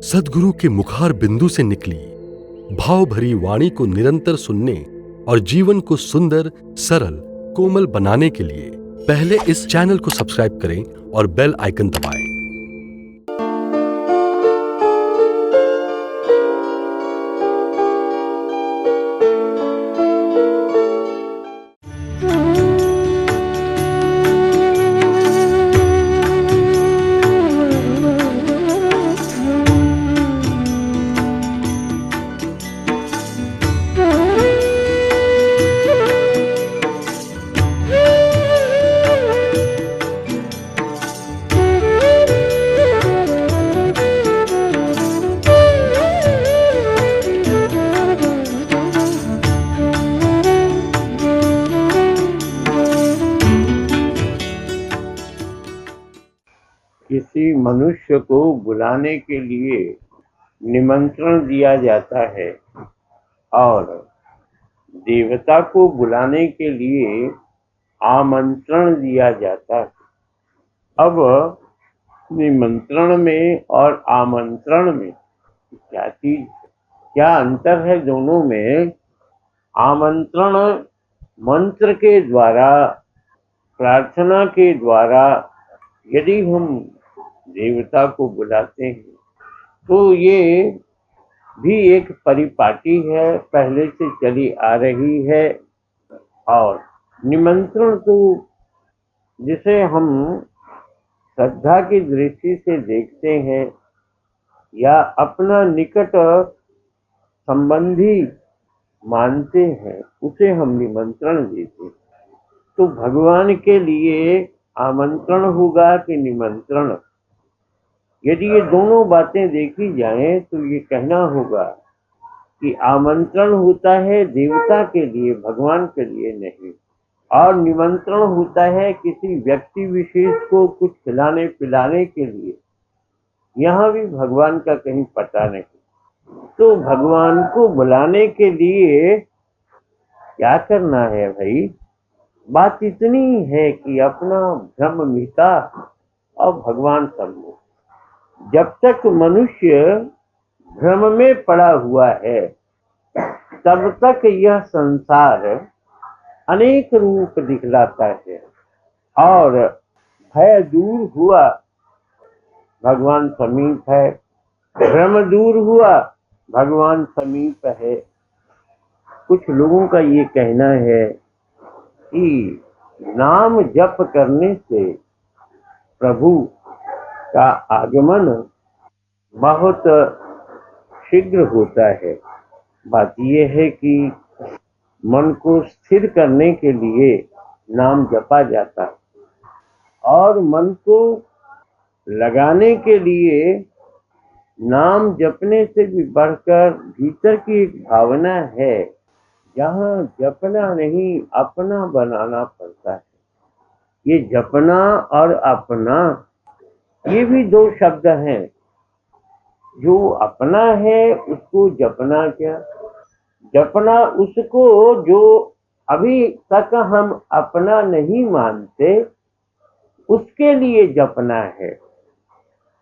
सद्गुरु के मुखार बिंदु से निकली भाव भरी वाणी को निरंतर सुनने और जीवन को सुंदर, सरल, कोमल बनाने के लिए पहले इस चैनल को सब्सक्राइब करें और बेल आइकन दबाएं। किसी मनुष्य को बुलाने के लिए निमंत्रण दिया जाता है और देवता को बुलाने के लिए आमंत्रण दिया जाता है। अब निमंत्रण में और आमंत्रण में क्या अंतर है दोनों में? आमंत्रण मंत्र के द्वारा, प्रार्थना के द्वारा यदि हम देवता को बुलाते हैं तो ये भी एक परिपाटी है, पहले से चली आ रही है। और निमंत्रण तो जिसे हम श्रद्धा की दृष्टि से देखते हैं या अपना निकट संबंधी मानते हैं, उसे हम निमंत्रण देते हैं। तो भगवान के लिए आमंत्रण होगा कि निमंत्रण? यदि ये दोनों बातें देखी जाएं तो ये कहना होगा कि आमंत्रण होता है देवता के लिए, भगवान के लिए नहीं, और निमंत्रण होता है किसी व्यक्ति विशेष को कुछ खिलाने पिलाने के लिए। यहाँ भी भगवान का कहीं पता नहीं। तो भगवान को बुलाने के लिए क्या करना है भाई? बात इतनी है कि अपना भ्रम मिटा और भगवान सम्मुख। जब तक मनुष्य भ्रम में पड़ा हुआ है तब तक यह संसार अनेक रूप दिखलाता है, और भय दूर हुआ भगवान समीप है, भ्रम दूर हुआ भगवान समीप है। कुछ लोगों का ये कहना है कि नाम जप करने से प्रभु का आगमन बहुत शीघ्र होता है। बात यह है कि मन को स्थिर करने के लिए नाम जपा जाता है और मन को लगाने के लिए नाम जपने से भी बढ़कर भीतर की एक भावना है, जहाँ जपना नहीं अपना बनाना पड़ता है। ये जपना और अपना, ये भी दो शब्द हैं। जो अपना है उसको जपना क्या? जपना उसको जो अभी तक हम अपना नहीं मानते उसके लिए जपना है,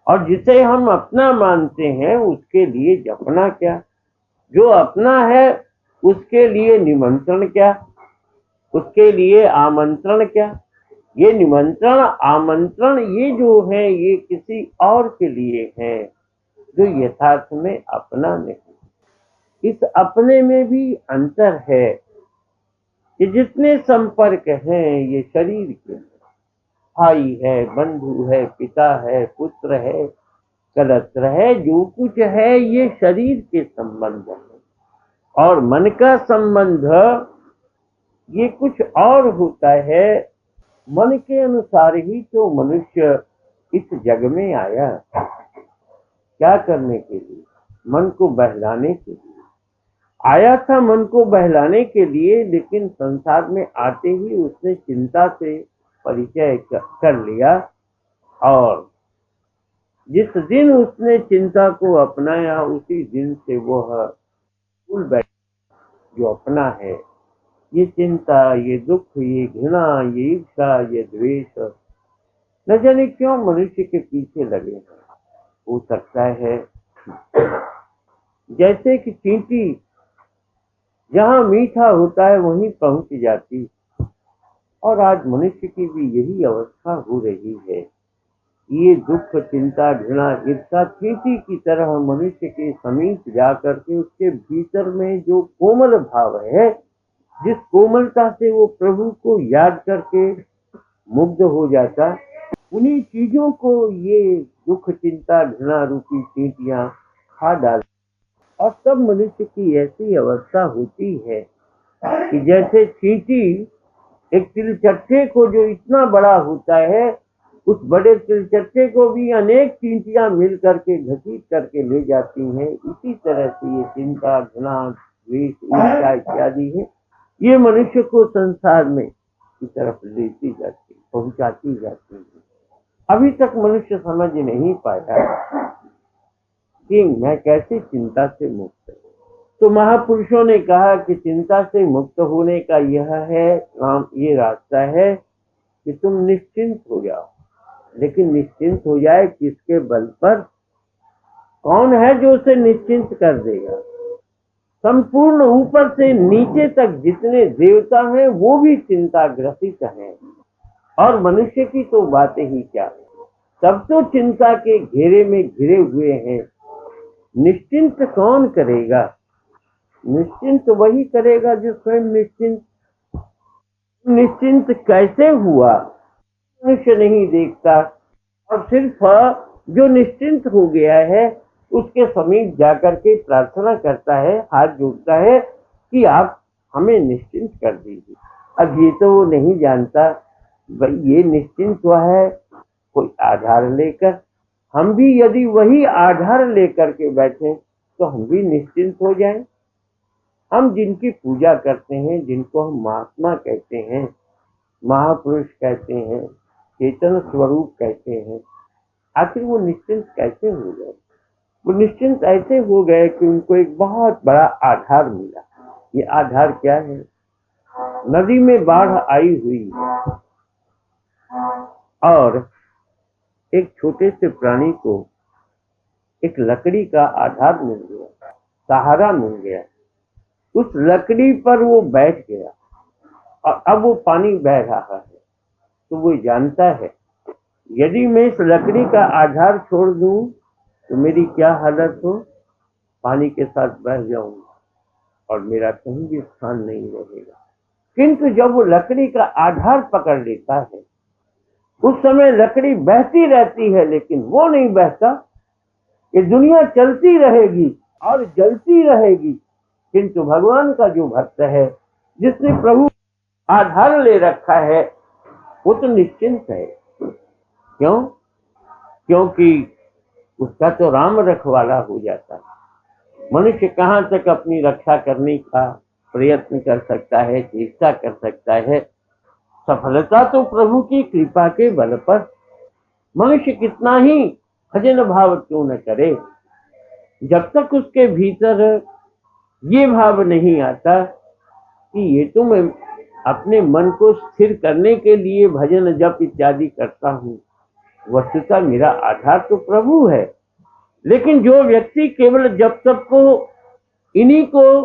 और जिसे हम अपना मानते हैं उसके लिए जपना क्या? जो अपना है उसके लिए निमंत्रण क्या? उसके लिए आमंत्रण क्या? ये निमंत्रण आमंत्रण ये जो है ये किसी और के लिए है, जो यथार्थ में अपना नहीं। इस अपने में भी अंतर है कि जितने संपर्क हैं ये शरीर के हैं। भाई है, बंधु है, पिता है, पुत्र है, कलत्र है, जो कुछ है ये शरीर के संबंध है। और मन का संबंध ये कुछ और होता है। मन के अनुसार ही तो मनुष्य इस जग में आया। क्या करने के लिए? मन को बहलाने के लिए आया था, मन को बहलाने के लिए। लेकिन संसार में आते ही उसने चिंता से परिचय कर लिया, और जिस दिन उसने चिंता को अपनाया उसी दिन से वह भूल बैठ। जो अपना है ये चिंता, ये दुख, ये घृणा, ये ईर्ष्या, ये द्वेष, न जाने क्यों मनुष्य के पीछे लगे हैं। हो सकता है जैसे कि चींटी जहाँ मीठा होता है वहीं पहुंच जाती, और आज मनुष्य की भी यही अवस्था हो रही है। ये दुख, चिंता, घृणा, ईर्ष्या चींटी की तरह मनुष्य के समीप जाकर के उसके भीतर में जो कोमल भाव है, जिस कोमलता से वो प्रभु को याद करके मुग्ध हो जाता, उन्हीं चीजों को ये दुख, चिंता, घृणा रूपी चींटियां खा डाल, और तब मनुष्य की ऐसी अवस्था होती है कि जैसे चींटी एक तिलचट्टे को, जो इतना बड़ा होता है, उस बड़े तिलचट्टे को भी अनेक चींटियां मिल करके घसीट करके ले जाती हैं। इसी तरह से ये चिंता, घृणा, द्वेष, ईर्ष्या इत्यादि है, ये मनुष्य को संसार में की तरफ लेती जाती, पहुंचाती जाती है। अभी तक मनुष्य समझ नहीं पाया कि मैं कैसे चिंता से मुक्त हूँ। तो महापुरुषों ने कहा कि चिंता से मुक्त होने का यह है काम, ये रास्ता है कि तुम निश्चिंत हो जाओ। लेकिन निश्चिंत हो जाए किसके बल पर? कौन है जो उसे निश्चिंत कर देगा? संपूर्ण ऊपर से नीचे तक जितने देवता हैं वो भी चिंता ग्रसित हैं, और मनुष्य की तो बातें ही क्या, सब तो चिंता के घेरे में घिरे हुए हैं। निश्चिंत कौन करेगा? निश्चिंत वही करेगा जो स्वयं निश्चिंत। निश्चिंत कैसे हुआ मनुष्य नहीं देखता, और सिर्फ जो निश्चिंत हो गया है उसके समीप जाकर के प्रार्थना करता है, हाथ जोड़ता है कि आप हमें निश्चिंत कर दीजिए। अब ये तो वो नहीं जानता भाई ये निश्चिंत हुआ है कोई आधार लेकर। हम भी यदि वही आधार लेकर के बैठे तो हम भी निश्चिंत हो जाएं। हम जिनकी पूजा करते हैं, जिनको हम महात्मा कहते हैं, महापुरुष कहते हैं, चेतन स्वरूप कहते हैं, आखिर वो निश्चिंत कैसे हो गए? वो निश्चिंत ऐसे हो गए कि उनको एक बहुत बड़ा आधार मिला। ये आधार क्या है? नदी में बाढ़ आई हुई है और एक छोटे से प्राणी को एक लकड़ी का आधार मिल गया, सहारा मिल गया। उस लकड़ी पर वो बैठ गया और अब वो पानी बह रहा है, तो वो जानता है यदि मैं इस लकड़ी का आधार छोड़ दूं तो मेरी क्या हालत हो, पानी के साथ बह जाऊंगा और मेरा कहीं भी स्थान नहीं रहेगा। किंतु जब वो लकड़ी का आधार पकड़ लेता है, उस समय लकड़ी बहती रहती है लेकिन वो नहीं बहता। ये दुनिया चलती रहेगी और जलती रहेगी, किंतु भगवान का जो भक्त है, जिसने प्रभु आधार ले रखा है, वो तो निश्चिंत है। क्यों? क्योंकि उसका तो राम रखवाला हो जाता है। मनुष्य कहाँ तक अपनी रक्षा करने का प्रयत्न कर सकता है, चेष्टा कर सकता है? सफलता तो प्रभु की कृपा के बल पर। मनुष्य कितना ही भजन भाव क्यों न करे, जब तक उसके भीतर ये भाव नहीं आता कि ये तो मैं अपने मन को स्थिर करने के लिए भजन जप इत्यादि करता हूँ, वस्तुतः मेरा आधार तो प्रभु है। लेकिन जो व्यक्ति केवल जप तप को, इन्हीं को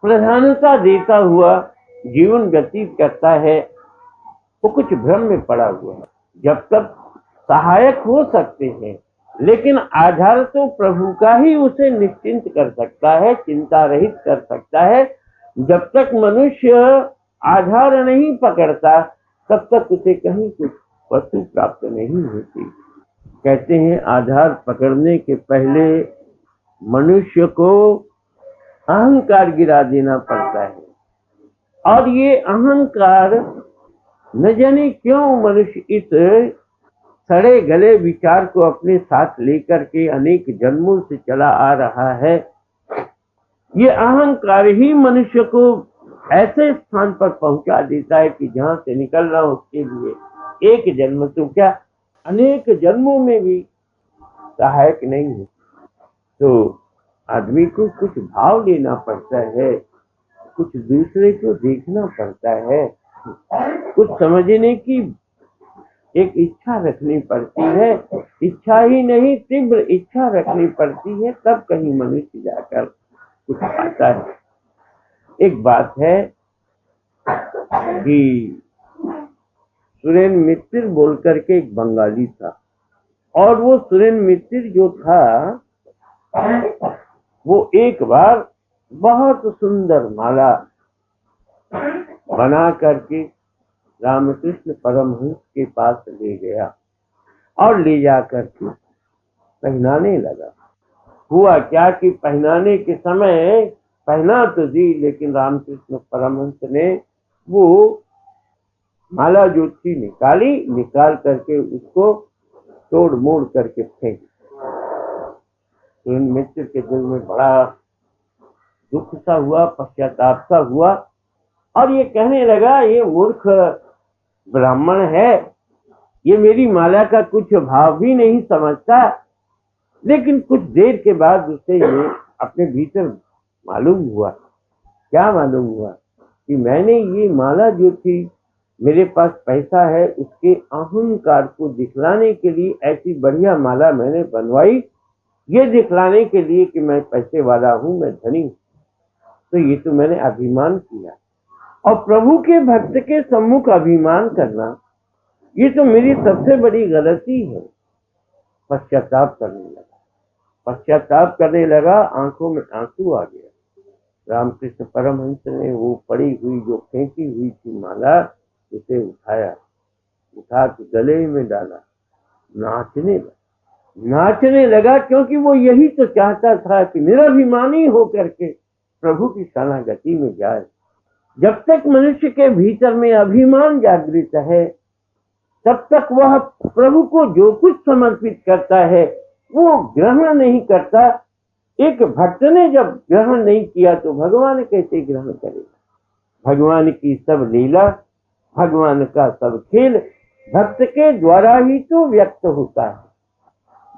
प्रधानता देता हुआ जीवन व्यतीत करता है, वो कुछ भ्रम में पड़ा हुआ है। जब तक सहायक हो सकते हैं, लेकिन आधार तो प्रभु का ही उसे निश्चिंत कर सकता है, चिंता रहित कर सकता है। जब तक मनुष्य आधार नहीं पकड़ता, तब तक उसे कहीं कुछ वस्तु प्राप्त नहीं होती। कहते हैं आधार पकड़ने के पहले मनुष्य को अहंकार गिरा देना पड़ता है, और ये अहंकार न जाने क्यों मनुष्य इस सड़े गले विचार को अपने साथ लेकर के अनेक जन्मों से चला आ रहा है। ये अहंकार ही मनुष्य को ऐसे स्थान पर पहुंचा देता है कि जहां से निकलना उसके लिए एक जन्म तो क्या अनेक जन्मों में भी सहायक नहीं है। तो आदमी को कुछ भाव लेना पड़ता है, कुछ दूसरे को देखना पड़ता है, कुछ समझने की एक इच्छा रखनी पड़ती है, इच्छा ही नहीं तीव्र इच्छा रखनी पड़ती है, तब कहीं मनुष्य जाकर कुछ पाता है। एक बात है कि सुरेन मित्र बोल करके एक बंगाली था, और वो सुरेन मित्र जो था वो एक बार बहुत सुंदर माला बना करके रामकृष्ण परमहंस के पास ले गया और ले जाकर के पहनाने लगा। हुआ क्या कि पहनाने के समय पहना तो दी, लेकिन रामकृष्ण परमहंस ने वो माला जो थी निकाल करके उसको तोड़ मोड़ करके फेंक। तो इन मित्र के दिल में बड़ा दुख सा हुआ, पश्चाताप सा हुआ, और ये कहने लगा ये मूर्ख ब्राह्मण है, ये मेरी माला का कुछ भाव भी नहीं समझता। लेकिन कुछ देर के बाद उसे ये अपने भीतर मालूम हुआ, क्या मालूम हुआ कि मैंने ये माला जो थी, मेरे पास पैसा है, उसके अहंकार को दिखलाने के लिए ऐसी बढ़िया माला मैंने बनवाई, ये दिखलाने के लिए कि मैं पैसे वाला हूँ, मैं धनी हूँ। तो ये तो मैंने अभिमान किया, और प्रभु के भक्त के सम्मुख अभिमान करना ये तो मेरी सबसे बड़ी गलती है। पश्चाताप करने लगा, आंखों में आंसू आ गया। रामकृष्ण परमहंस ने वो पड़ी हुई जो फेंकी हुई थी माला, उसे उठा के गले में डाला, नाचने लगा, क्योंकि वो यही तो चाहता था कि निराभिमानी होकर के प्रभु की शरणागति में जाए। जब तक मनुष्य के भीतर में अभिमान जागृत है, तब तक वह प्रभु को जो कुछ समर्पित करता है वो ग्रहण नहीं करता। एक भक्त ने जब ग्रहण नहीं किया तो भगवान कैसे ग्रहण करेगा? भगवान की सब लीला, भगवान का सब खेल भक्त के द्वारा ही तो व्यक्त होता है।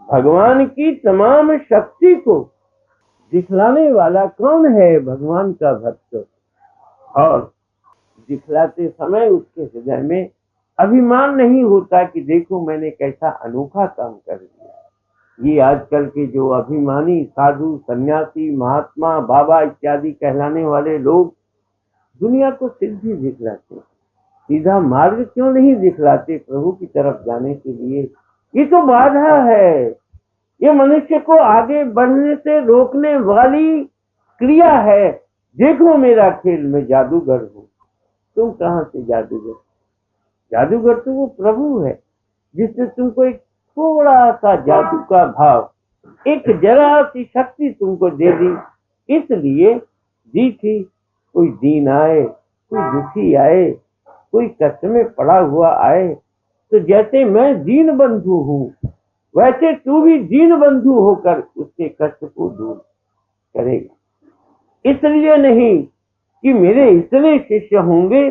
भगवान की तमाम शक्ति को दिखलाने वाला कौन है? भगवान का भक्त। और दिखलाते समय उसके हृदय में अभिमान नहीं होता कि देखो मैंने कैसा अनोखा काम कर दिया। ये आजकल के जो अभिमानी साधु, सन्यासी, महात्मा, बाबा इत्यादि कहलाने वाले लोग दुनिया को सिद्धि दिखलाते, सीधा मार्ग क्यों नहीं दिखलाते प्रभु की तरफ जाने के लिए? ये तो बाधा है, ये मनुष्य को आगे बढ़ने से रोकने वाली क्रिया है। देखो मेरा खेल, मैं जादूगर हूँ। तुम कहाँ से जादूगर? जादूगर तो वो प्रभु है जिसने तुमको एक थोड़ा सा जादू का भाव, एक जरा सी शक्ति तुमको दे दी। इसलिए दी थी, कोई दीन आए, कोई दुखी आए, कोई कष्ट में पड़ा हुआ आए, तो जैसे मैं दीन बंधु हूँ वैसे तू भी दीन बंधु होकर उसके कष्ट को दूर करेगा। इसलिए नहीं कि मेरे इतने शिष्य होंगे,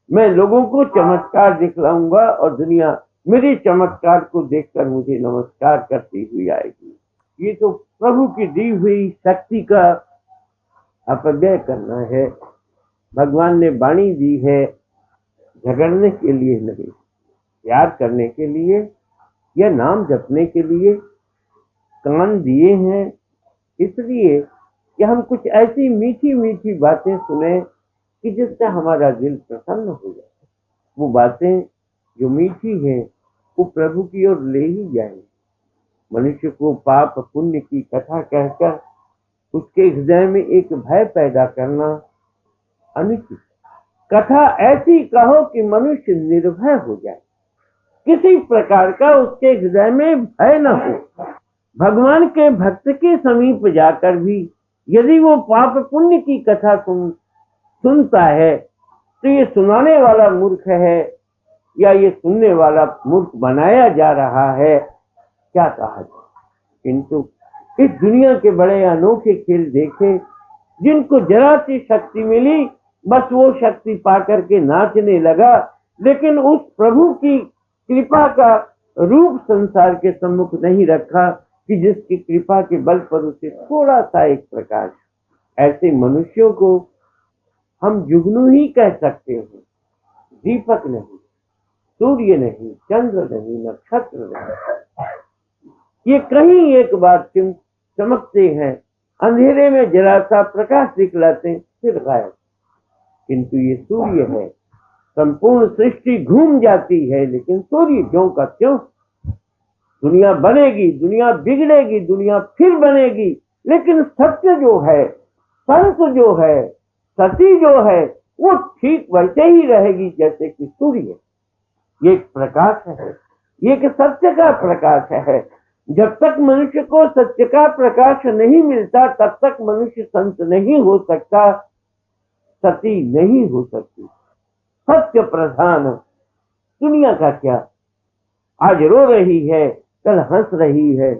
मैं लोगों को चमत्कार दिखलाऊंगा और दुनिया मेरे चमत्कार को देखकर मुझे नमस्कार करती हुई आएगी। ये तो प्रभु की दी हुई शक्ति का अपव्यय करना है। भगवान ने वाणी दी है झगड़ने के लिए नहीं, प्यार करने के लिए या नाम जपने के लिए। कान दिए हैं इसलिए कि हम कुछ ऐसी मीठी मीठी बातें सुने कि जिससे हमारा दिल प्रसन्न हो जाए। वो बातें जो मीठी हैं वो प्रभु की ओर ले ही जाए। मनुष्य को पाप पुण्य की कथा कहकर उसके हृदय में एक भय पैदा करना अनुचित। कथा ऐसी कहो कि मनुष्य निर्भय हो जाए, किसी प्रकार का उसके हृदय में भय न हो। भगवान के भक्त के समीप जाकर भी यदि वो पाप पुण्य की कथा सुनता है तो ये सुनाने वाला मूर्ख है या ये सुनने वाला मूर्ख बनाया जा रहा है, क्या कहा जाए। किंतु इस दुनिया के बड़े अनोखे खेल देखे, जिनको जरा सी शक्ति मिली बस वो शक्ति पाकर के नाचने लगा, लेकिन उस प्रभु की कृपा का रूप संसार के सम्मुख नहीं रखा कि जिसकी कृपा के बल पर उसे थोड़ा सा एक प्रकाश। ऐसे मनुष्यों को हम जुगनू ही कह सकते हैं, दीपक नहीं। सूर्य नहीं, चंद्र नहीं, नक्षत्र नहीं, ये कहीं एक बार चमकते हैं, अंधेरे में जरा सा प्रकाश दिखलाते फिर गायब। किंतु ये सूर्य है, संपूर्ण सृष्टि घूम जाती है लेकिन सूर्य ज्यों का त्यों। दुनिया बनेगी, दुनिया बिगड़ेगी, दुनिया फिर बनेगी, लेकिन सत्य जो है, संत जो है, सती जो है, वो ठीक वैसे ही रहेगी जैसे कि सूर्य। ये एक प्रकाश है, ये एक सत्य का प्रकाश है। जब तक मनुष्य को सत्य का प्रकाश नहीं मिलता तब तक मनुष्य संत नहीं हो सकता, सती नहीं हो सकती। सत्य प्रधान। दुनिया का क्या, आज रो रही है, कल हंस रही है,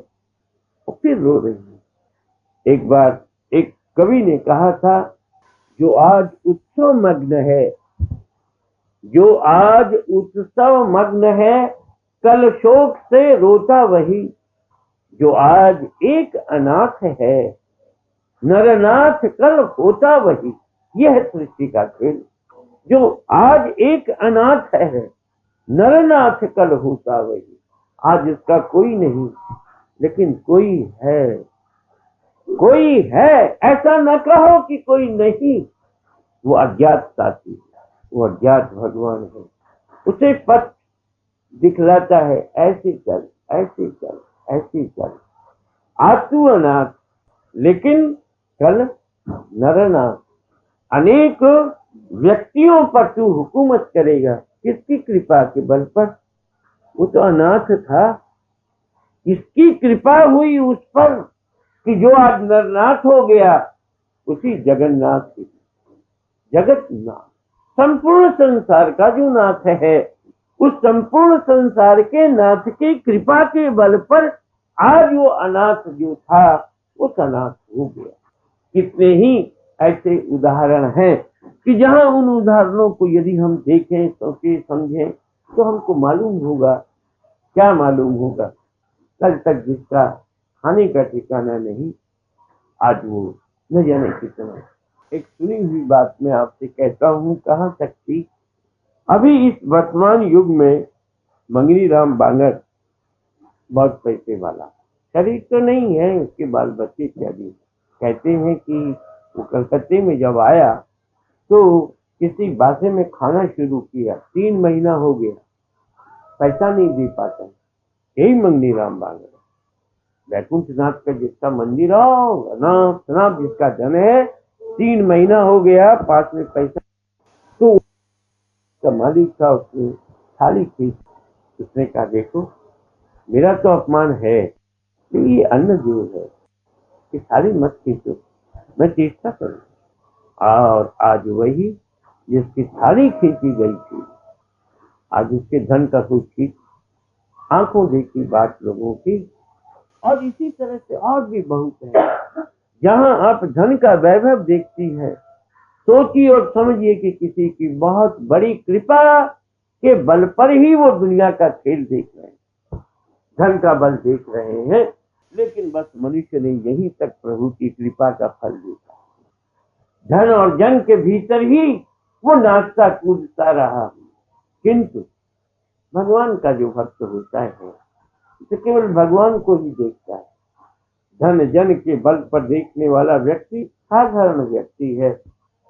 और फिर रो रही है। एक बार एक कवि ने कहा था, जो आज उत्सव मग्न है, जो आज उत्सव मग्न है, कल शोक से रोता वही। जो आज एक अनाथ है, नरनाथ कल होता वही। यह है सृष्टि का खेल। जो आज एक अनाथ है, नरनाथ कल होता वही। आज इसका कोई नहीं, लेकिन कोई है, कोई है। ऐसा न कहो कि कोई नहीं। वो अज्ञात साथी, वो अज्ञात भगवान है। उसे पथ दिखलाता है, ऐसे चल, ऐसे चल, ऐसे चल। आज तू अनाथ, लेकिन कल नरनाथ। अनेक व्यक्तियों पर तू हुकूमत करेगा, किसकी कृपा के बल पर? वो तो अनाथ था, इसकी कृपा हुई उस पर कि जो आज नरनाथ हो गया, उसी जगन्नाथ की, जगतनाथ, संपूर्ण संसार का जो नाथ है, उस संपूर्ण संसार के नाथ की कृपा के बल पर आज वो अनाथ जो था वो अनाथ हो गया। कितने ही ऐसे उदाहरण हैं कि जहां उन उदाहरणों को यदि हम देखें, सोचें, समझें तो हमको मालूम होगा, क्या मालूम होगा, कल तक जिसका खाने का ठिकाना नहीं, आज वो न जाने कितना। एक सुनी हुई बात मैं आपसे कहता हूँ, कहाँ तक थी। अभी इस वर्तमान युग में मंगनी राम बांगर बहुत पैसे वाला, शरीर तो नहीं है, उसके बाल बच्चे इत्यादि। कहते हैं कि वो कलकत्ते में जब आया तो किसी बासे में खाना शुरू किया, 3 महीना हो गया, पैसा नहीं दे पाता। यही मंगनी राम बांगर, वैकुंठनाथ का जिसका मंदिर हो, अनाथ जिसका जन है, 3 महीना हो गया, पास में पैसा। तो उसका मालिक था, उसने थाली खींच, उसने कहा देखो मेरा तो अपमान है, तो ये अन्न जो है कि थाली मत खींचो, मैं चेष्टा करूँ। और आज वही जिसकी थाली खींची गई थी, आज उसके धन का कुछ खींच, आंखों देखी बात लोगों की। और इसी तरह से और भी बहुत है, जहां आप धन का वैभव देखती है, सोचिए और समझिए कि किसी की बहुत बड़ी कृपा के बल पर ही वो दुनिया का खेल देख रहे हैं, धन का बल देख रहे हैं। लेकिन बस मनुष्य ने यहीं तक प्रभु की कृपा का फल देखा। धन और जन के भीतर ही वो नाचता कूदता रहा। किंतु भगवान का जो भक्त होता है तो केवल भगवान को ही देखता है। धन जन के बल पर देखने वाला व्यक्ति साधारण व्यक्ति है,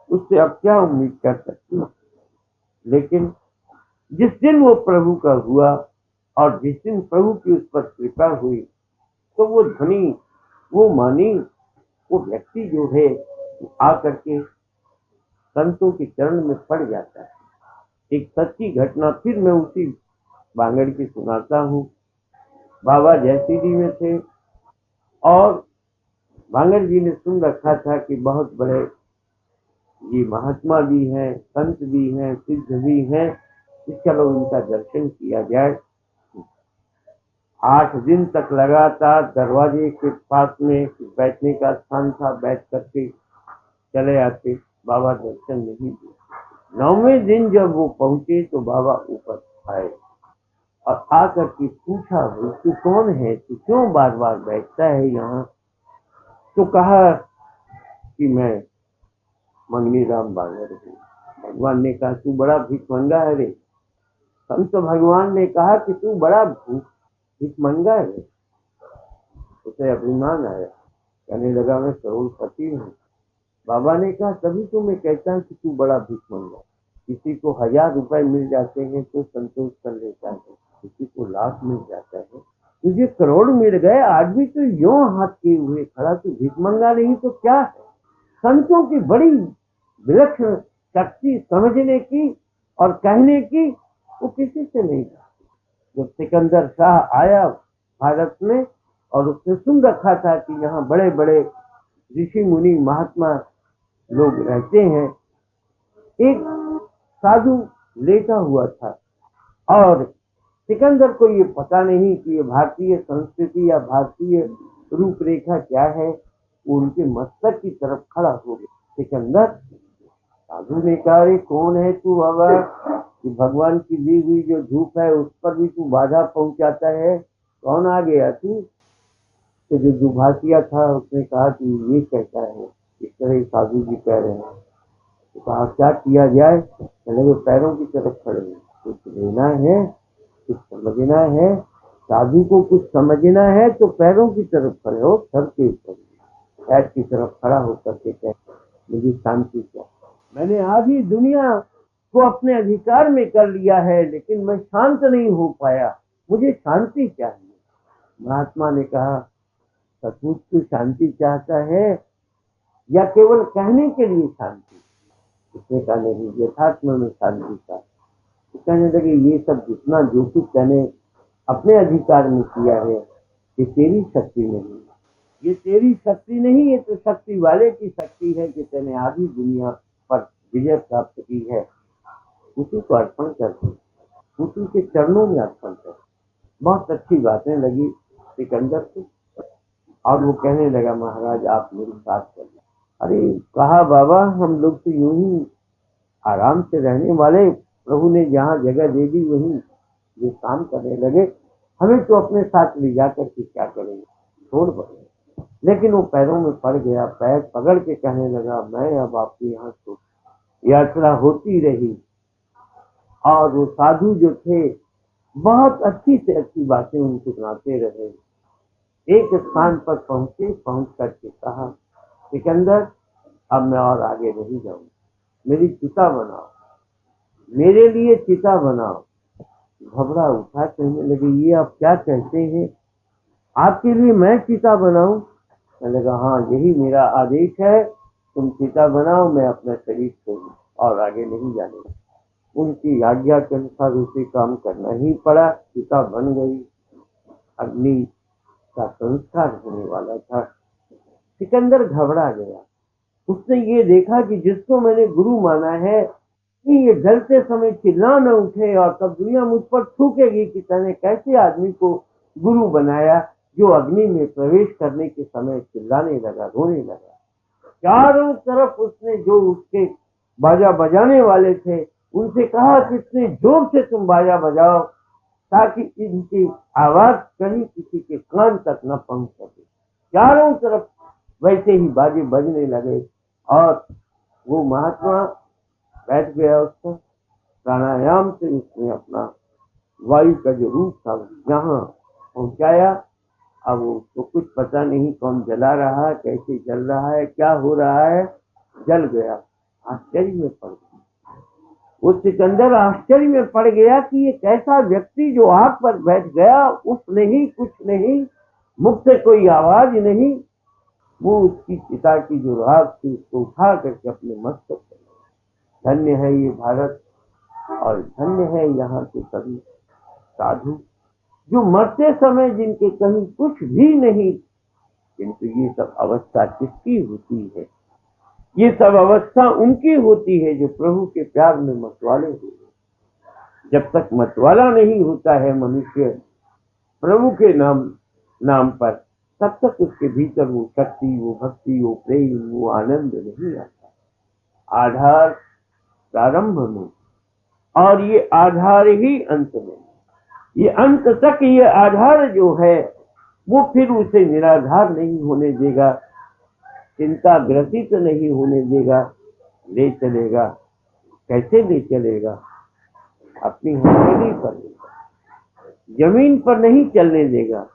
उससे अब क्या उम्मीद कर सकते हैं। लेकिन जिस दिन वो प्रभु का हुआ और जिस दिन प्रभु की उस पर कृपा हुई, तो वो धनी, वो मानी, वो व्यक्ति जो है आकर के संतों के चरण में पड़ जाता है। एक सच्ची घटना फिर मैं उसी बांगड़ की सुनाता हूँ। बाबा जयसीडी में थे और बांगड़ जी ने सुन रखा था कि बहुत बड़े ये महात्मा भी हैं, संत भी हैं, सिद्ध भी हैं, चलो इनका दर्शन किया जाए। 8 दिन तक लगातार दरवाजे के पास में बैठने का स्थान था, बैठ करके चले आते, बाबा दर्शन नहीं दिए। 9वें दिन जब वो पहुंचे तो बाबा ऊपर आए और आकर के पूछा, तू कौन है, तू क्यों बार बार बैठता है यहाँ? तो कहा कि मैं मंगनी राम बांगर हूँ। भगवान ने कहा तू बड़ा भिखमंगा है रे, संत भगवान ने कहा कि तू बड़ा भिखमंगा है। उसे अभिमान आया, कहने लगा मैं करोड़पति हूँ। बाबा ने कहा तभी तो मैं कहता हूँ कि तू बड़ा भिखमंगा। किसी को 1000 रुपए मिल जाते हैं तो संतोष कर लेता है, किसी को लाख मिल जाता है, तुझे करोड़ मिल गए आज भी तो यूं हाथ किए हुए खड़ा, तू भिखमंगा नहीं तो क्या है। संतों की बड़ी विलक्षण शक्ति समझने की और कहने की, वो किसी से नहीं था। जब सिकंदर शाह आया भारत में और उसने सुन रखा था कि यहाँ बड़े बड़े ऋषि मुनि महात्मा लोग रहते हैं, एक साधु लेटा हुआ था और सिकंदर को ये पता नहीं कि ये भारतीय संस्कृति या भारतीय रूपरेखा क्या है। वो उनके मस्तक की तरफ खड़ा हो गया। सिकंदर, साधु ने कहा अरे कौन है तू बाबा, कि भगवान की दी हुई जो धूप है उस पर भी तू बाधा पहुंचाता है, कौन आ गया तू। तो जो दुभाषिया था उसने कहा कि ये कहता है, इस तरह साधु जी कह रहे हैं। तो कहा क्या किया जाए, कहने लगे पैरों की तरफ खड़े हैं, कुछ लेना है, कुछ समझना है, साधु को कुछ समझना है तो पैरों की तरफ खड़े हो, सर के ऊपर पैर की तरफ खड़ा होकर के कह मुझे शांति चाहिए। मैंने आधी दुनिया को अपने अधिकार में कर लिया है लेकिन मैं शांत नहीं हो पाया, मुझे शांति चाहिए। महात्मा ने कहा सचमुच तू शांति चाहता है या केवल कहने के लिए शांति। उसने कहा नहीं, यथार्थ में शांति का। कहने लगे ये सब जितना जो कुछ मैंने अपने अधिकार में किया है ये तेरी शक्ति नहीं, ये तेरी शक्ति नहीं, ये तो शक्ति वाले की शक्ति है कि तेने आधी दुनिया पर विजय प्राप्त की है। उसी को अर्पण कर दे, उसी के चरणों में अर्पण कर। बहुत अच्छी बातें लगी सिकंदर को और वो कहने लगा महाराज आप मेरी बात कर। अरे कहा बाबा हम लोग तो यूं ही आराम से रहने वाले, प्रभु ने जहाँ जगह दे दी वहीं ये काम करने लगे, हमें तो अपने साथ ले जाकर के क्या करेंगे, छोड़ पड़े। लेकिन वो पैरों में पड़ गया, पैर पकड़ के कहने लगा मैं अब आपके यहाँ तो। यात्रा होती रही और वो साधु जो थे बहुत अच्छी से अच्छी बातें उनको सुनाते रहे। एक स्थान पर पहुंचे, पहुंच करके कहा सिकंदर अब मैं और आगे नहीं जाऊंगा, मेरी चिता बनाओ, मेरे लिए चिता बनाओ। घबरा उठा, कहने लगे ये आप क्या कहते हैं, आपके लिए मैं चिता बनाऊं। कहने लगा हाँ यही मेरा आदेश है, तुम चिता बनाओ, मैं अपना शरीर छोड़ूं और आगे नहीं जाने। उनकी आज्ञा के अनुसार उसे काम करना ही पड़ा। चिता बन गई, अग्नि का संस्कार होने वाला था। सिकंदर घबरा गया, उसने ये देखा कि जिसको मैंने गुरु माना है कि ये ढलते समय चिल्ला न उठे और तब दुनिया मुझ पर थूकेगी कि तूने कैसे आदमी को गुरु बनाया जो अग्नि में प्रवेश करने के समय चिल्लाने लगा, रोने लगा। चारों तरफ उसने जो उसके बाजा बजाने वाले थे उनसे कहा कि इतने जोर से तुम बाजा बजाओ ताकि इनकी आवाज कहीं किसी के कान तक न पहुंच सके। चारों तरफ वैसे ही बाजे बजने लगे और वो महात्मा बैठ गया। उसको प्राणायाम से उसने अपना वायु का जो रूप था यहाँ पहुंचाया। अब उसको कुछ पता नहीं कौन जला रहा है, कैसे जल रहा है, क्या हो रहा है, जल गया। आश्चर्य में पड़ गया वो सिकंदर, आश्चर्य में पड़ गया कि ये कैसा व्यक्ति जो आग पर बैठ गया, उस नहीं कुछ नहीं, मुख से कोई आवाज नहीं। वो उसकी चिता की जो राख थी उसको उठा करके अपने मस्तक पर। धन्य है ये भारत और धन्य है यहाँ के सभी साधु जो मरते समय जिनके कहीं कुछ भी नहीं, किंतु ये सब अवस्था किसकी होती है, ये सब अवस्था उनकी होती है जो प्रभु के प्यार में मतवाले हुए। जब तक मतवाला नहीं होता है मनुष्य प्रभु के नाम पर, तब तक उसके भीतर वो शक्ति, वो भक्ति, वो प्रेम, वो आनंद नहीं आता। आधार प्रारंभ में और ये आधार ही अंत में, ये अंत तक ये आधार जो है वो फिर उसे निराधार नहीं होने देगा, चिंता ग्रसित नहीं होने देगा, ले चलेगा। कैसे ले चलेगा? अपनी हथेली पर लेकर, जमीन पर नहीं चलने देगा,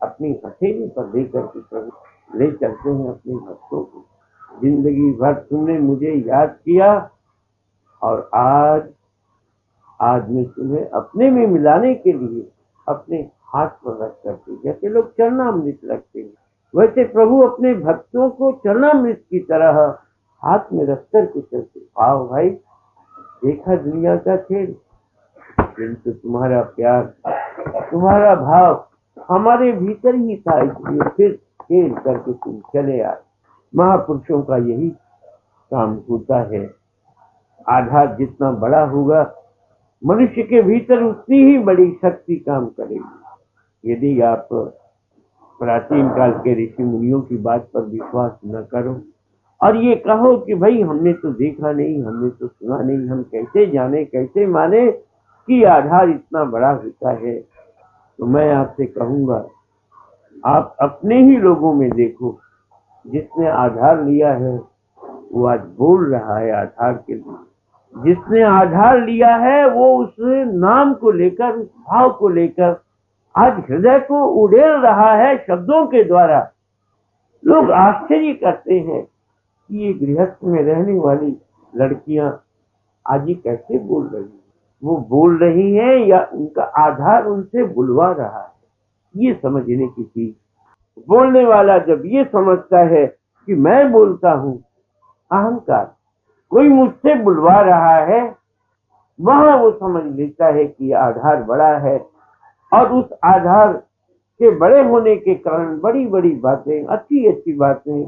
अपनी हथेली पर लेकर के प्रभु ले चलते हैं अपने भक्तों को। जिंदगी भर तुमने मुझे याद किया और आज मैं तुम्हें अपने में मिलाने के लिए अपने हाथ पर रख करके, जैसे लोग चरणामृत रखते हैं, वैसे प्रभु अपने भक्तों को चरणामृत की तरह हाथ में रख करके चलते। आओ भाई, देखा दुनिया का खेल, किंतु तुम्हारा प्यार, तुम्हारा भाव हमारे भीतर ही था, इसलिए फिर खेल करके तुम चले आए। महापुरुषों का यही काम होता है। आधार जितना बड़ा होगा, मनुष्य के भीतर उतनी ही बड़ी शक्ति काम करेगी। यदि आप प्राचीन काल के ऋषि मुनियों की बात पर विश्वास न करो और ये कहो कि भाई हमने तो देखा नहीं, हमने तो सुना नहीं, हम कैसे जाने, कैसे माने कि आधार इतना बड़ा होता है, तो मैं आपसे कहूंगा आप अपने ही लोगों में देखो, जिसने आधार लिया है वो आज बोल रहा है आधार के लिए। जिसने आधार लिया है वो उस नाम को लेकर, उस भाव को लेकर आज हृदय को उड़ेल रहा है शब्दों के द्वारा। लोग आश्चर्य करते हैं कि ये गृहस्थ में रहने वाली लड़कियां आज ये कैसे बोल रही हैं। वो बोल रही हैं या उनका आधार उनसे बुलवा रहा है, ये समझने की चीज। बोलने वाला जब ये समझता है कि मैं बोलता हूँ, अहंकार, कोई मुझसे बुलवा रहा है, वहां वो समझ लेता है कि आधार बड़ा है और उस आधार के बड़े होने के कारण बड़ी बड़ी बातें, अच्छी अच्छी बातें,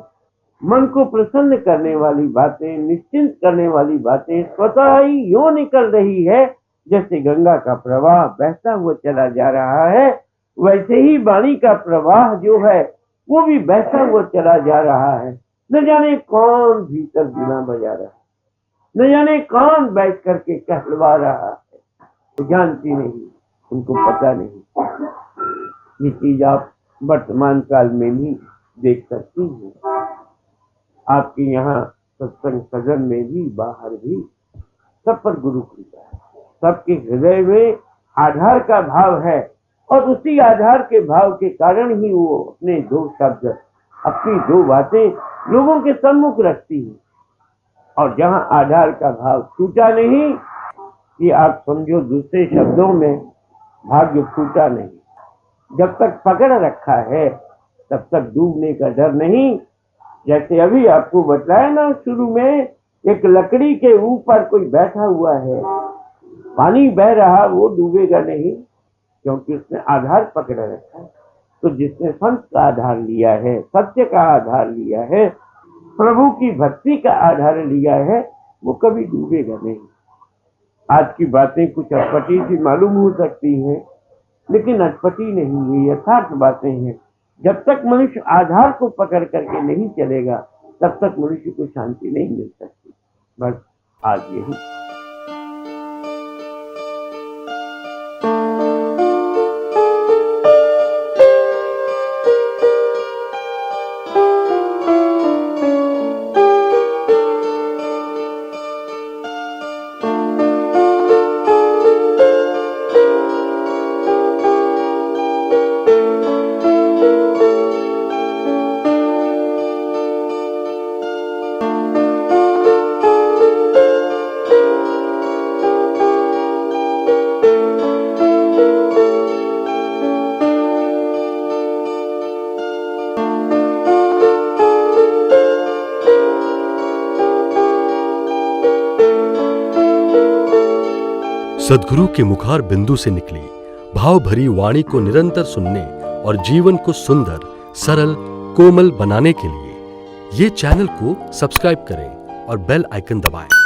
मन को प्रसन्न करने वाली बातें, निश्चिंत करने वाली बातें स्वतः ही यूं निकल रही है जैसे गंगा का प्रवाह बहता हुआ चला जा रहा है। वैसे ही वाणी का प्रवाह जो है वो भी बहता हुआ चला जा रहा है। न जाने कौन भीतर बिना बजा रहा है, न जाने कौन बैठ करके कहलवा रहा है, तो जानती नहीं, उनको पता नहीं। ये चीज आप वर्तमान काल में भी देख सकती हैं। आपके यहाँ सत्संग सदन में भी, बाहर भी, सब पर गुरु कृपा है। सबके हृदय में आधार का भाव है और उसी आधार के भाव के कारण ही वो अपने दो शब्द, अपनी दो बातें लोगों के सम्मुख रखती है। और जहां आधार का भाव छूटा नहीं, कि आप समझो दूसरे शब्दों में भाग्य छूटा नहीं। जब तक पकड़ रखा है तब तक डूबने का डर नहीं। जैसे अभी आपको बताया ना शुरू में, एक लकड़ी के ऊपर कोई बैठा हुआ है, पानी बह रहा, वो डूबेगा नहीं क्योंकि उसने आधार पकड़ रखा है। तो जिसने संत का आधार लिया है, सत्य का आधार लिया है, प्रभु की भक्ति का आधार लिया है, वो कभी डूबेगा नहीं। आज की बातें कुछ अटपटी सी मालूम हो सकती हैं, लेकिन अटपटी नहीं है, यथार्थ बातें हैं। जब तक मनुष्य आधार को पकड़ करके नहीं चलेगा, तब तक मनुष्य को शांति नहीं मिल सकती। बस आज यही। सद्गुरु के मुखार बिंदु से निकली भाव भरी वाणी को निरंतर सुनने और जीवन को सुंदर, सरल, कोमल बनाने के लिए ये चैनल को सब्सक्राइब करें और बेल आइकन दबाएं।